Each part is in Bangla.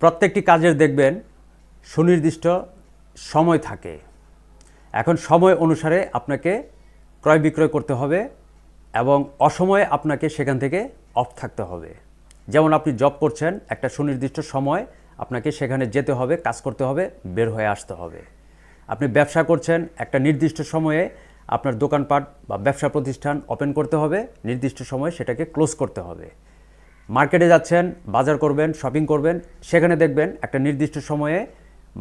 প্রত্যেকটি কাজের দেখবেন সুনির্দিষ্ট সময় থাকে। এখন সময় অনুসারে আপনাকে ক্রয় বিক্রয় করতে হবে এবং অসময়ে আপনাকে সেখান থেকে অফ থাকতে হবে। যেমন আপনি জব করছেন, একটা সুনির্দিষ্ট সময় আপনাকে সেখানে যেতে হবে, কাজ করতে হবে, বের হয়ে আসতে হবে। আপনি ব্যবসা করছেন, একটা নির্দিষ্ট সময়ে আপনার দোকানপাট বা ব্যবসা প্রতিষ্ঠান ওপেন করতে হবে, নির্দিষ্ট সময়ে সেটাকে ক্লোজ করতে হবে। মার্কেটে যাচ্ছেন, বাজার করবেন, শপিং করবেন, সেখানে দেখবেন একটা নির্দিষ্ট সময়ে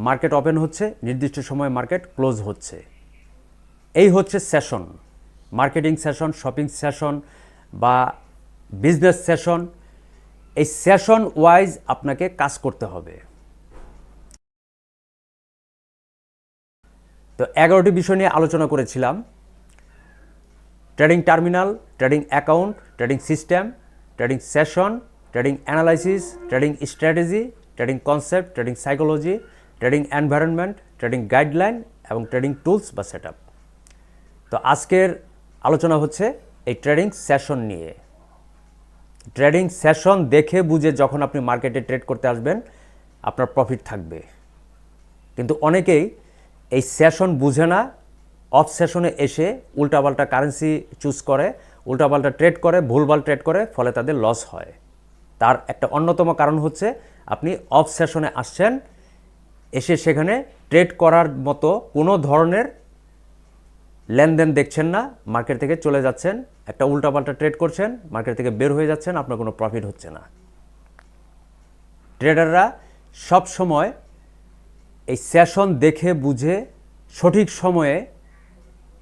মার্কেট ওপেন হচ্ছে, নির্দিষ্ট সময়ে মার্কেট ক্লোজ হচ্ছে। এই হচ্ছে session, marketing session, shopping session বা বিজনেস সেশন। এই সেশন ওয়াইজ আপনাকে কাজ করতে হবে। তো 11টি বিষয় নিয়ে আলোচনা করেছিলাম: trading terminal, trading account, trading system, trading session, trading analysis, trading strategy, trading concept, trading psychology, trading environment, trading guideline এবং ট্রেডিং টুলস বা সেটআপ। তো আজকের আলোচনা হচ্ছে এই ট্রেডিং সেশন নিয়ে। ট্রেডিং সেশন দেখে বুঝে যখন আপনি মার্কেটে ট্রেড করতে আসবেন, আপনার প্রফিট থাকবে। কিন্তু অনেকেই এই সেশন বুঝে না, অফ সেশনে এসে উল্টাপাল্টা কারেন্সি চুজ করে, উল্টাপাল্টা ট্রেড করে, ভুলভাল ট্রেড করে, ফলে তাদের লস হয়। তার একটা অন্যতম কারণ হচ্ছে আপনি অফ সেশনে আসছেন, এসে সেখানে ট্রেড করার মতো কোনো ধরনের লেনদেন দেখছেন না, মার্কেট থেকে চলে যাচ্ছেন, একটা উল্টাপাল্টা ট্রেড করছেন, মার্কেট থেকে বের হয়ে যাচ্ছেন, আপনার কোনো প্রফিট হচ্ছে না। ট্রেডাররা সব সময় এই সেশন দেখে বুঝে সঠিক সময়ে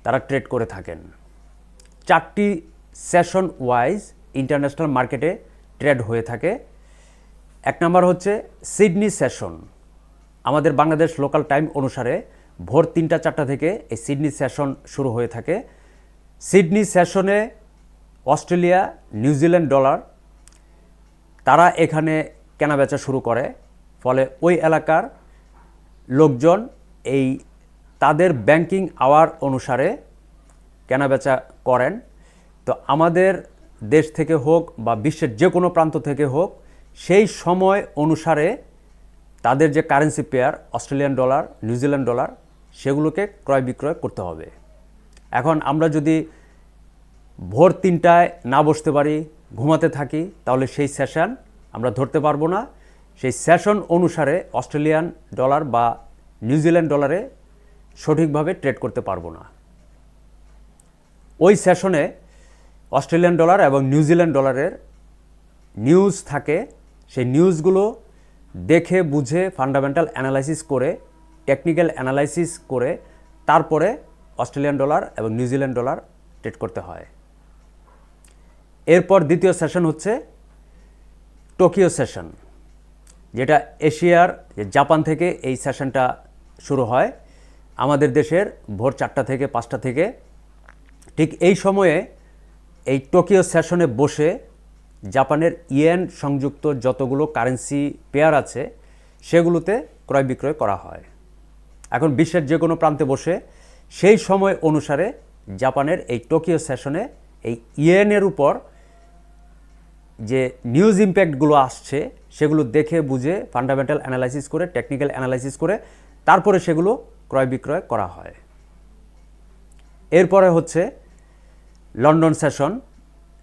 তারা ট্রেড করে থাকেন। 4টি সেশন ওয়াইজ ইন্টারন্যাশনাল মার্কেটে ট্রেড হয়ে থাকে। 1 নম্বর হচ্ছে সিডনি সেশন। আমাদের বাংলাদেশ লোকাল টাইম অনুসারে ভোর 3টা-4টা থেকে এই সিডনি সেশন শুরু হয়ে থাকে। সিডনি সেশনে অস্ট্রেলিয়া, নিউজিল্যান্ড ডলার তারা এখানে কেনাবেচা শুরু করে, ফলে ওই এলাকার লোকজন এই তাদের ব্যাংকিং আওয়ার অনুসারে কেনাবেচা করেন। তো আমাদের দেশ থেকে হোক বা বিশ্বের যে কোনো প্রান্ত থেকে হোক, সেই সময় অনুসারে তাদের যে currency pair Australian dollar, New Zealand dollar, সেগুলোকে ক্রয় বিক্রয় করতে হবে। এখন আমরা যদি ভোর 3টায় না বসতে পারি, ঘুমাতে থাকি, তাহলে সেই সেশন আমরা ধরতে পারবো না। সেই সেশন অনুসারে অস্ট্রেলিয়ান ডলার বা নিউজিল্যান্ড ডলারে সঠিকভাবে ট্রেড করতে পারবো না। ওই সেশনে অস্ট্রেলিয়ান ডলার এবং নিউজিল্যান্ড ডলারের নিউজ থাকে, সেই নিউজগুলো দেখে বুঝে ফান্ডামেন্টাল অ্যানালাইসিস করে, টেকনিক্যাল অ্যানালাইসিস করে তারপরে অস্ট্রেলিয়ান ডলার এবং নিউজিল্যান্ড ডলার ট্রেড করতে হয়। এরপর দ্বিতীয় সেশন হচ্ছে টোকিও সেশন, যেটা এশিয়ার জাপান থেকে এই সেশনটা শুরু হয়। আমাদের দেশের ভোর 4টা থেকে 5টা থেকে। ঠিক এই সময়ে এই টোকিও সেশনে বসে জাপানের ইয়েন সংযুক্ত যতগুলো কারেন্সি পেয়ার আছে সেগুলোতে ক্রয় বিক্রয় করা হয়। এখন বিশ্বের যে কোনো প্রান্তে বসে সেই সময় অনুসারে জাপানের এই টোকিও সেশনে এই ইয়েনের উপর যে নিউজ ইম্প্যাক্টগুলো আসছে সেগুলো দেখে বুঝে ফান্ডামেন্টাল অ্যানালাইসিস করে, টেকনিক্যাল অ্যানালাইসিস করে তারপরে সেগুলো ক্রয় বিক্রয় করা হয়। এরপরে হচ্ছে লন্ডন সেশন,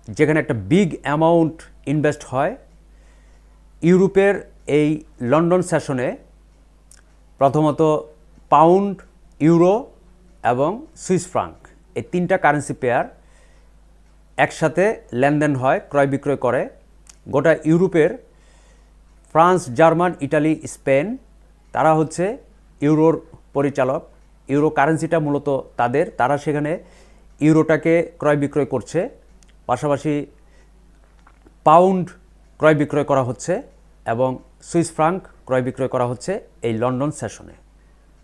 যেখানে একটা বিগ অ্যামাউন্ট ইনভেস্ট হয়। ইউরোপের এই লন্ডন সেশনে প্রথমত পাউন্ড, ইউরো এবং সুইস ফ্রাঙ্ক, এই 3টা কারেন্সি পেয়ার একসাথে লেনদেন হয়, ক্রয় বিক্রয় করে। গোটা ইউরোপের ফ্রান্স, জার্মান, ইটালি, স্পেন তারা হচ্ছে ইউরোর পরিচালক। ইউরো কারেন্সিটা মূলত তাদের, তারা সেখানে ইউরোটাকে ক্রয় বিক্রয় করছে। পাশাপাশি পাউন্ড ক্রয় বিক্রয় করা হচ্ছে এবং সুইস ফ্রাঙ্ক ক্রয় বিক্রয় করা হচ্ছে এই লন্ডন সেশনে।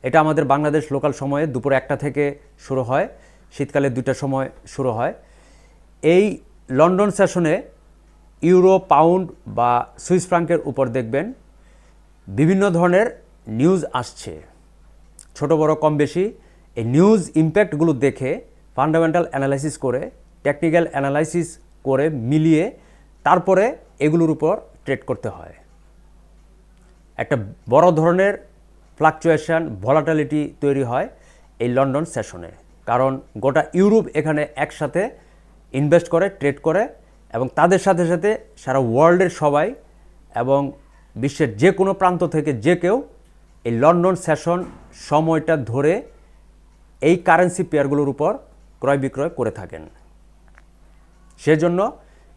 এটা আমাদের বাংলাদেশ লোকাল সময়ে দুপুর 1টা থেকে শুরু হয়, শীতকালে 2টার সময় শুরু হয়। এই লন্ডন সেশনে ইউরো, পাউন্ড বা সুইস ফ্রাঙ্কের উপর দেখবেন বিভিন্ন ধরনের নিউজ আসছে, ছোট বড় কম বেশি। এই নিউজ ইম্প্যাক্টগুলো দেখে ফান্ডামেন্টাল অ্যানালাইসিস করে, টেকনিক্যাল অ্যানালাইসিস করে মিলিয়ে তারপরে এগুলোর উপর ট্রেড করতে হয়। একটা বড় ধরনের ফ্লাকচুয়েশন ভলাটিলিটি তৈরি হয় এই লন্ডন সেশনে, কারণ গোটা ইউরোপ এখানে একসাথে ইনভেস্ট করে, ট্রেড করে, এবং তাদের সাথে সাথে সারা ওয়ার্ল্ডের সবাই এবং বিশ্বের যে কোনো প্রান্ত থেকে যে কেউ এই লন্ডন সেশন সময়টা ধরে এই কারেন্সি পেয়ারগুলোর উপর ক্রয় বিক্রয় করে থাকেন। সেজন্য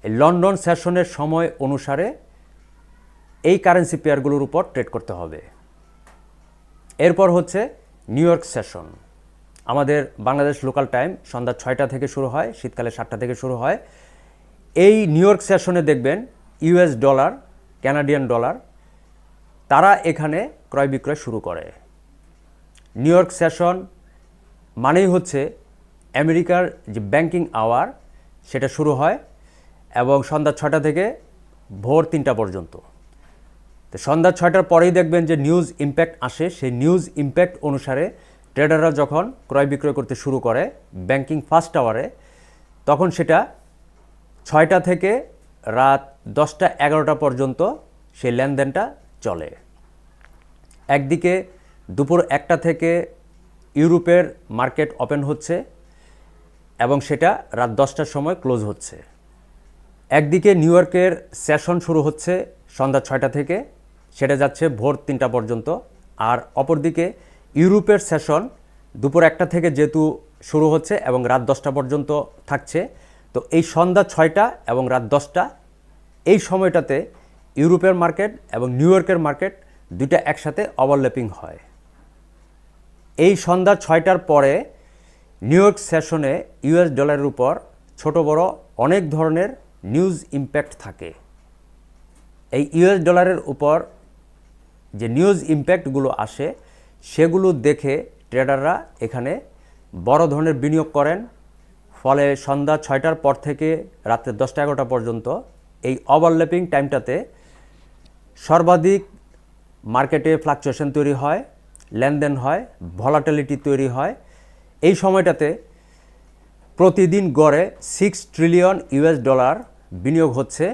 এই লন্ডন সেশনের সময় অনুসারে এই কারেন্সি পেয়ারগুলোর উপর ট্রেড করতে হবে। এরপর হচ্ছে নিউ ইয়র্ক সেশন। আমাদের বাংলাদেশ লোকাল টাইম সন্ধ্যা 6টা থেকে শুরু হয়, শীতকালে 7টা থেকে শুরু হয়। এই নিউ ইয়র্ক সেশনে দেখবেন ইউএস ডলার, কানাডিয়ান ডলার, তারা এখানে ক্রয় বিক্রয় শুরু করে। নিউ ইয়র্ক সেশন মানেই হচ্ছে আমেরিকার যে ব্যাংকিং আওয়ার সেটা শুরু হয় এবং সন্ধ্যা 6টা থেকে ভোর 3টা পর্যন্ত। তো সন্ধ্যা 6টার পরেই দেখবেন যে নিউজ ইম্প্যাক্ট আসে। সেই নিউজ ইম্প্যাক্ট অনুসারে ট্রেডাররা যখন ক্রয় বিক্রয় করতে শুরু করে ব্যাংকিং ফার্স্ট আওয়ারে, তখন সেটা 6টা থেকে রাত 10টা 11টা পর্যন্ত সেই লেনদেনটা চলে। একদিকে দুপুর 1টা থেকে ইউরোপের মার্কেট ওপেন হচ্ছে এবং সেটা রাত 10টার সময় ক্লোজ হচ্ছে। একদিকে নিউ ইয়র্কের সেশন শুরু হচ্ছে সন্ধ্যা 6টা থেকে, সেটা যাচ্ছে ভোর 3টা পর্যন্ত। আর অপরদিকে ইউরোপের সেশন দুপুর 1টা থেকে যেহেতু শুরু হচ্ছে এবং রাত 10টা পর্যন্ত থাকছে, তো এই সন্ধ্যা 6টা এবং রাত 10টা এই সময়টাতে ইউরোপের মার্কেট এবং নিউ ইয়র্কের মার্কেট দুইটা একসাথে ওভারল্যাপিং হয়। এই সন্ধ্যা 6টার পরে নিউ ইয়র্ক সেশনে ইউএস ডলারের উপর ছোট বড় অনেক ধরনের নিউজ ইম্প্যাক্ট থাকে। এই ইউএস ডলারের উপর যে নিউজ ইম্প্যাক্টগুলো আসে সেগুলো দেখে ট্রেডাররা এখানে বড় ধরনের বিনিয়োগ করেন। ফলে সন্ধ্যা 6টার পর থেকে রাত্রে 10টা 11টা পর্যন্ত এই ওভারল্যাপিং টাইমটাতে সর্বাধিক মার্কেটে ফ্লাকচুয়েশন তৈরি হয়, লেনদেন হয়, ভলাটিলিটি তৈরি হয়। এই সময়টাতে প্রতিদিন গড়ে 6 ট্রিলিয়ন ইউএস ডলার বিনিয়োগ হচ্ছে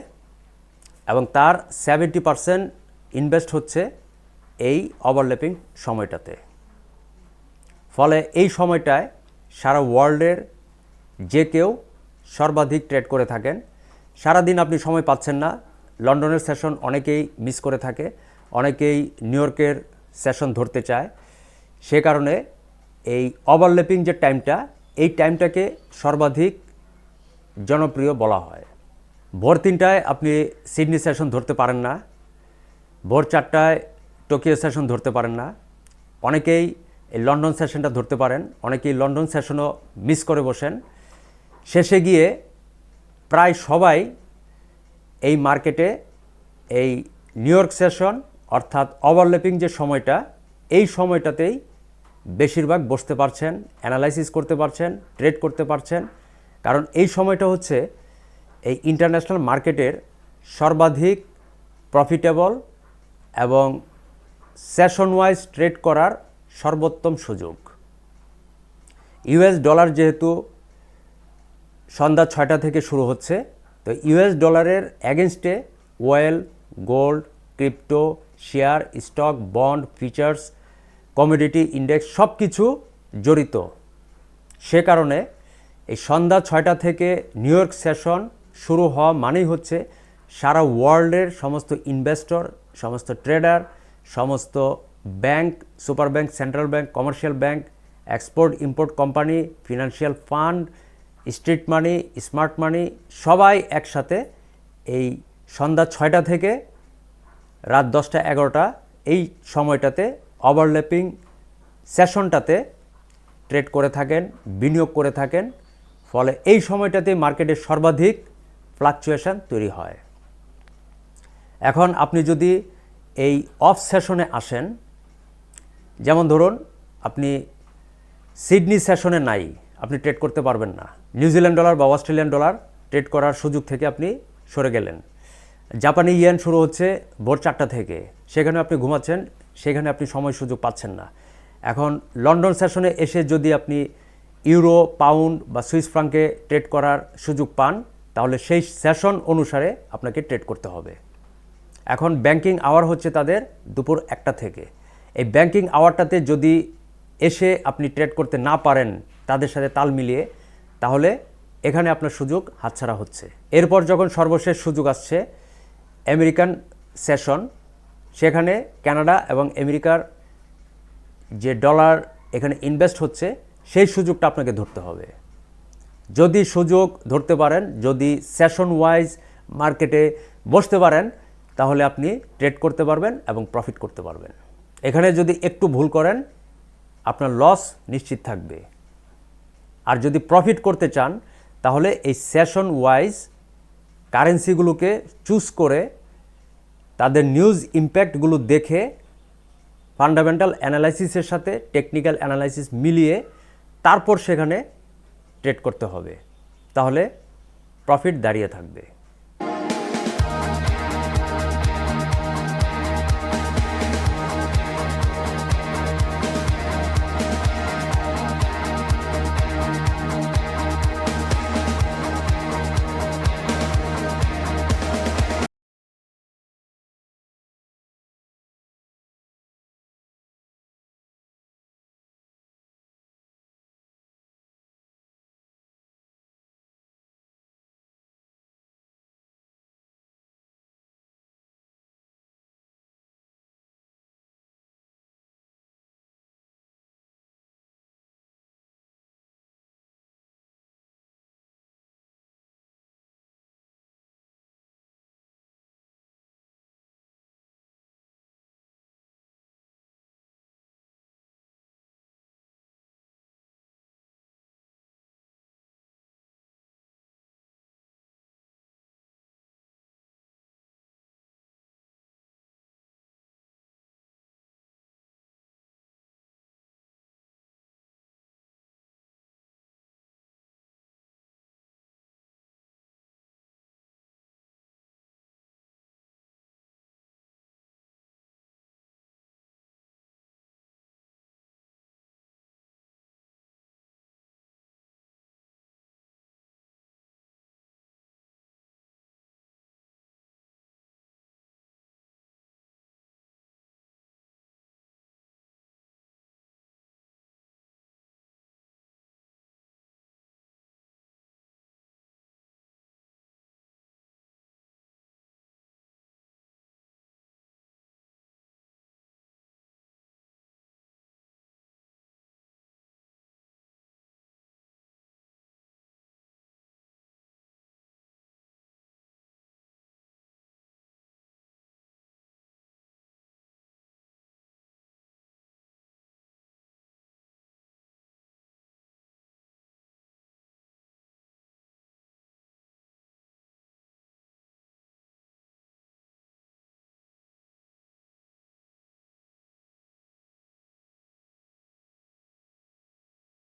এবং তার 70% ইনভেস্ট হচ্ছে এই ওভারল্যাপিং সময়টাতে। ফলে এই সময়টায় সারা ওয়ার্ল্ডের যে কেউ সর্বাধিক ট্রেড করে থাকেন। সারাদিন আপনি সময় পাচ্ছেন না, লন্ডনের সেশন অনেকেই মিস করে থাকে, অনেকেই নিউ ইয়র্কের সেশন ধরতে চায়। সে কারণে এই ওভারল্যাপিং যে টাইমটা, এই টাইমটাকে সর্বাধিক জনপ্রিয় বলা হয়। ভোর 3টায় আপনি সিডনি সেশন ধরতে পারেন না, ভোর 4টায় টোকিও সেশন ধরতে পারেন না। অনেকেই এই লন্ডন সেশনটা ধরতে পারেন, অনেকেই লন্ডন সেশনও মিস করে বসেন। শেষে গিয়ে প্রায় সবাই এই মার্কেটে এই নিউ ইয়র্ক সেশন অর্থাৎ ওভারল্যাপিং যে সময়টা, এই সময়টাতেই বেশিরভাগ বসতে পারছেন, অ্যানালাইসিস করতে পারছেন, ট্রেড করতে পারছেন। কারণ এই সময়টা হচ্ছে এই ইন্টারন্যাশনাল মার্কেটের সর্বাধিক প্রফিটেবল এবং সেশন ওয়াইজ ট্রেড করার সর্বোত্তম সুযোগ। ইউএস ডলার যেহেতু সন্ধ্যা 6টা থেকে শুরু হচ্ছে, তো ইউএস ডলারের এগেনস্টে oil, gold, crypto, share, stock, bond, features, commodity index সব কিছু জড়িত। সে কারণে এই সন্ধ্যা 6টা থেকে নিউ ইয়র্ক সেশন শুরু হওয়া মানেই হচ্ছে সারা ওয়ার্ল্ডের সমস্ত ইনভেস্টর, সমস্ত ট্রেডার, সমস্ত bank, super bank, central bank, commercial bank, export import company, financial fund, street money, smart money সবাই একসাথে এই সন্ধ্যা 6টা থেকে রাত 10টা 11টা এই সময়টাতে ওভারল্যাপিং সেশনটাতে ট্রেড করে থাকেন, বিনিয়োগ করে থাকেন। ফলে এই সময়টাতে মার্কেটের সর্বাধিক ফ্লাকচুয়েশন তৈরি হয়। এখন আপনি যদি এই অফ সেশনে আসেন, যেমন ধরুন আপনি সিডনি সেশনে নাই, আপনি ট্রেড করতে পারবেন না, নিউজিল্যান্ড ডলার বা অস্ট্রেলিয়ান ডলার ট্রেড করার সুযোগ থেকে আপনি সরে গেলেন। জাপানি ইয়েন শুরু হচ্ছে ভোর 4টা থেকে, সেখানে আপনি ঘুমাচ্ছেন, সেখানে আপনি সময় সুযোগ পাচ্ছেন না। এখন লন্ডন সেশনে এসে যদি আপনি ইউরো, পাউন্ড বা সুইস ফ্রাঙ্কে ট্রেড করার সুযোগ পান, তাহলে সেই সেশন অনুসারে আপনাকে ট্রেড করতে হবে। এখন ব্যাংকিং আওয়ার হচ্ছে তাদের দুপুর 1টা থেকে। এই ব্যাংকিং আওয়ারটাতে যদি এসে আপনি ট্রেড করতে না পারেন তাদের সাথে তাল মিলিয়ে, তাহলে এখানে আপনার সুযোগ হাতছাড়া হচ্ছে। এরপর যখন সর্বশেষ সুযোগ আসছে আমেরিকান সেশন, সেখানে কানাডা এবং আমেরিকার যে ডলার এখানে ইনভেস্ট হচ্ছে সেই সুযোগটা আপনাকে ধরতে হবে। যদি সুযোগ ধরতে পারেন, যদি সেশন ওয়াইজ মার্কেটে বসতে পারেন, তাহলে আপনি ট্রেড করতে পারবেন এবং প্রফিট করতে পারবেন। এখানে যদি একটু ভুল করেন আপনার লস নিশ্চিত থাকবে। আর যদি প্রফিট করতে চান তাহলে এই সেশন ওয়াইজ কারেন্সিগুলোকে চুজ করে তাদের নিউজ ইম্প্যাক্টগুলো দেখে ফান্ডামেন্টাল অ্যানালাইসিসের সাথে টেকনিক্যাল অ্যানালাইসিস মিলিয়ে তারপর সেখানে ট্রেড করতে হবে, তাহলে প্রফিট দাঁড়িয়ে থাকবে।